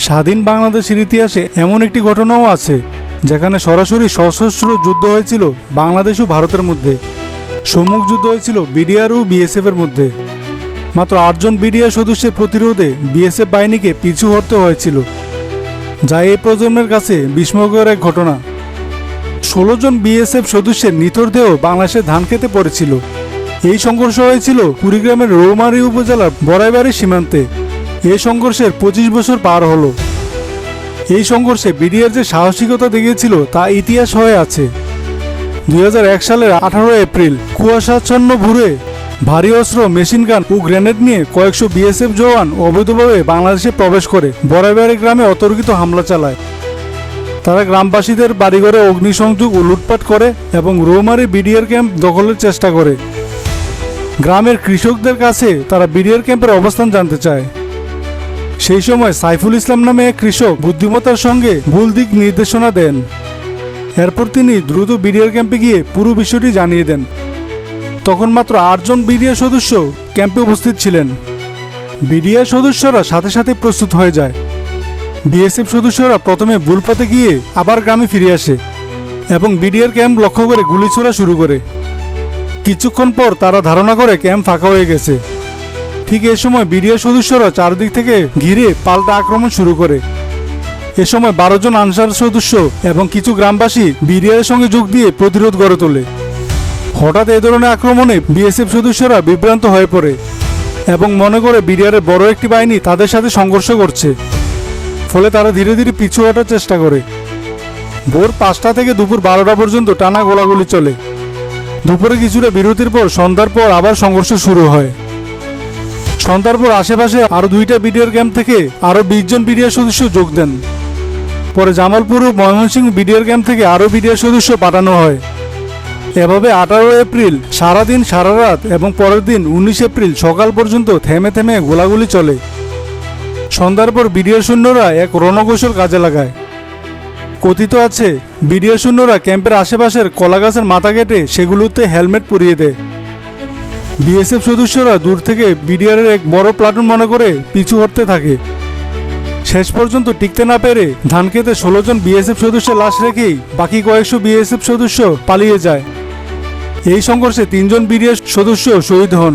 স্বাধীন বাংলাদেশের ইতিহাসে এমন একটি ঘটনাও আছে যেখানে সরাসরি সশস্ত্র যুদ্ধ হয়েছিল বাংলাদেশ ও ভারতের মধ্যে। সম্মুখ যুদ্ধ হয়েছিল বিডিআর ও বিএসএফ এর মধ্যে। মাত্র 8 জন বিডিআর সদস্যের প্রতিরোধে বিএসএফ বাহিনীকে পিছু হটতে হয়েছিল, যা এই প্রজন্মের কাছে বিস্ময়কর এক ঘটনা। 16 জন বিএসএফ সদস্যের নিথর দেহ বাংলাদেশের ধান খেতে পড়েছিল। এই সংঘর্ষ হয়েছিল কুড়িগ্রামের রৌমারী উপজেলার বড়াইবাড়ি সীমান্তে। এই সংঘর্ষের 25 বছর পার হলো। এই সংঘর্ষে বিডিআর যে সাহসিকতা দেখিয়েছিল তা ইতিহাস হয়ে আছে। 2001 সালের 18 এপ্রিল কুয়াশাচ্ছন্ন ভোরে ভারী অস্ত্র, মেশিনগান ও গ্রেনেড নিয়ে কয়েকশো বিএসএফ জওয়ান অবৈধভাবে বাংলাদেশে প্রবেশ করে বড়াইবাড়ি গ্রামে অতর্কিত হামলা চালায়। তারা গ্রামবাসীদের বাড়িঘরে অগ্নিসংযোগ ও লুটপাট করে এবং রৌমারী বিডিআর ক্যাম্প দখলের চেষ্টা করে। গ্রামের কৃষকদের কাছে তারা বিডিআর ক্যাম্পের অবস্থান জানতে চায়। সেই সময় সাইফুল ইসলাম নামে এক কৃষক বুদ্ধিমত্তার সঙ্গে ভুল দিক নির্দেশনা দেন। এরপর তিনি দ্রুত বিডিআর ক্যাম্পে গিয়ে পুরো বিষয়টি জানিয়ে দেন। তখন মাত্র 8 জন বিডিআর সদস্য ক্যাম্পে উপস্থিত ছিলেন। বিডিআর সদস্যরা সাথে সাথে প্রস্তুত হয়ে যায়। বিএসএফ সদস্যরা প্রথমে ভুল পথে গিয়ে আবার গ্রামে ফিরে আসে এবং বিডিআর ক্যাম্প লক্ষ্য করে গুলি ছোড়া শুরু করে। কিছুক্ষণ পর তারা ধারণা করে ক্যাম্প ফাঁকা হয়ে গেছে। ঠিক এই সময় বিডিআর সদস্যরা চারদিক থেকে ঘিরে পাল্টা আক্রমণ শুরু করে। এ সময় 12 জন আনসার সদস্য এবং কিছু গ্রামবাসী বিডিআরের সঙ্গে যোগ দিয়ে প্রতিরোধ গড়ে তোলে। হঠাৎ এই ধরনের আক্রমণে বিএসএফ সদস্যরা বিভ্রান্ত হয়ে পড়ে এবং মনে করে বিডিআরের বড় একটি বাহিনী তাদের সাথে সংঘর্ষ করছে। ফলে তারা ধীরে ধীরে পিছু হটার চেষ্টা করে। ভোর 5টা থেকে দুপুর 12টা পর্যন্ত টানা গোলাগুলি চলে। দুপুরে কিছুটা বিরতির পর সন্ধ্যার পর আবার সংঘর্ষ শুরু হয়। সন্ধ্যার পর আশেপাশে আরও 2টা বিডিআর ক্যাম্প থেকে আরও 20 জন বিডিআর সদস্য যোগ দেন। পরে জামালপুর ও ময়মনসিংহ বিডিআর ক্যাম্প থেকে আরও বিডিআর সদস্য পাঠানো হয়। এভাবে 18 এপ্রিল সারাদিন সারা রাত এবং পরের দিন 19 এপ্রিল সকাল পর্যন্ত থেমে থেমে গোলাগুলি চলে। সন্ধ্যার পর বিডিআর সৈন্যরা এক রণকৌশল কাজে লাগায়। কথিত আছে বিডিআর সৈন্যরা ক্যাম্পের আশেপাশের কলা গাছের মাথা কেটে সেগুলোতে হেলমেট পরিয়ে দেয়। বিএসএফ সদস্যরা দূর থেকে বিডিআরের এক বড় প্লাটুন মনে করে পিছু হটতে থাকে। শেষ পর্যন্ত টিকতে না পেরে ধান খেতে 16 জন বিএসএফ সদস্যের লাশ রেখেই বাকি কয়েকশো বিএসএফ সদস্য পালিয়ে যায়। এই সংঘর্ষে 3 জন বিডিআর সদস্য শহীদ হন।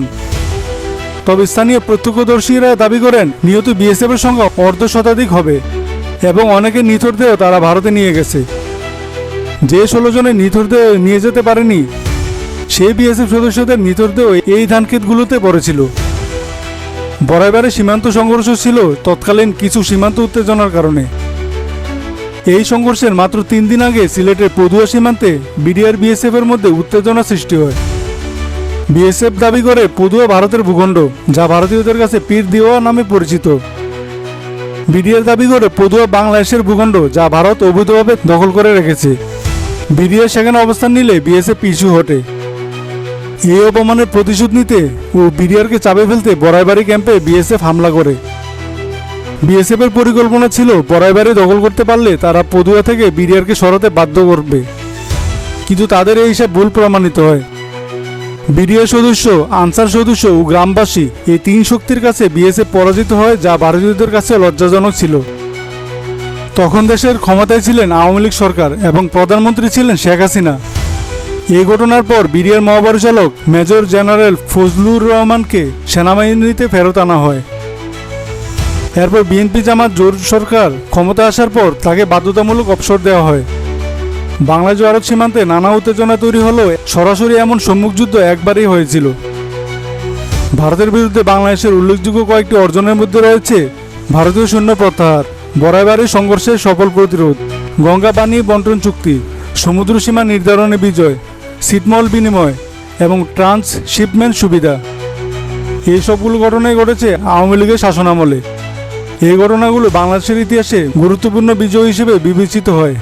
তবে স্থানীয় প্রত্যক্ষদর্শীরা দাবি করেন নিহত বিএসএফ এর সংখ্যা অর্ধ শতাধিক হবে এবং অনেকে নিথর দেহ তারা ভারতে নিয়ে গেছে। যে 16 জনের নিথর দেহ নিয়ে যেতে পারেনি সেই বিএসএফ সদস্যদের নিথর দেহ এই ধানক্ষেতগুলোতে পড়েছিল। বড়াইবাড়ি সীমান্ত সংঘর্ষ ছিল তৎকালীন কিছু সীমান্ত উত্তেজনার কারণে। এই সংঘর্ষের মাত্র 3 দিন আগে সিলেটের পদুয়া সীমান্তে বিডিআর বিএসএফ এর মধ্যে উত্তেজনা সৃষ্টি হয়। বিএসএফ দাবি করে পদুয়া ভারতের ভূখণ্ড, যা ভারতীয়দের কাছে পীর দেওয়া নামে পরিচিত। বিডিআর দাবি করে পদুয়া বাংলাদেশের ভূখণ্ড, যা ভারত অবৈধভাবে দখল করে রেখেছে। বিডিআর সেখানে অবস্থান নিলে বিএসএফ পিছু হটে। এই অপমানের প্রতিশোধ নিতে ও বিডিআরকে চাপে ফেলতে বড়াইবাড়ি ক্যাম্পে বিএসএফ হামলা করে। বিএসএফ এর পরিকল্পনা ছিল বড়াইবাড়ি দখল করতে পারলে তারা পদুয়া থেকে বিডিআরকে সরাতে বাধ্য করবে, কিন্তু তাদের এই হিসাব ভুল প্রমাণিত হয়। বিডিআর সদস্য, আনসার সদস্য ও গ্রামবাসী এই 3 শক্তির কাছে বিএসএফ পরাজিত হয়, যা ভারতীয়দের কাছে লজ্জাজনক ছিল। তখন দেশের ক্ষমতায় ছিলেন আওয়ামী লীগ সরকার এবং প্রধানমন্ত্রী ছিলেন শেখ হাসিনা। এই ঘটনার পর বিডিআর মহাপরিচালক মেজর জেনারেল ফজলুর রহমানকে সেনাবাহিনীতে ফেরত আনা হয়। এরপর বিএনপি জামাত জোট সরকার ক্ষমতা আসার পর তাকে বাধ্যতামূলক অবসর দেওয়া হয়। বাংলাদেশ ভারত সীমান্তে নানা উত্তেজনা তৈরি হলেও সরাসরি এমন সম্মুখ যুদ্ধ একবারই হয়েছিল। ভারতের বিরুদ্ধে বাংলাদেশের উল্লেখযোগ্য কয়েকটি অর্জনের মধ্যে রয়েছে ভারতীয় সৈন্য প্রত্যাহার, বড়াইবাড়ি সংঘর্ষের সফল প্রতিরোধ, গঙ্গা পানি বন্টন চুক্তি, সমুদ্র সীমা নির্ধারণে বিজয়, ছিটমহল বিনিময় এবং ট্রান্সশিপমেন্ট সুবিধা। এই সবগুলো ঘটনাই ঘটেছে আওয়ামী লীগের শাসনামলে। এই ঘটনাগুলো বাংলাদেশের ইতিহাসে গুরুত্বপূর্ণ বিজয় হিসেবে বিবেচিত হয়।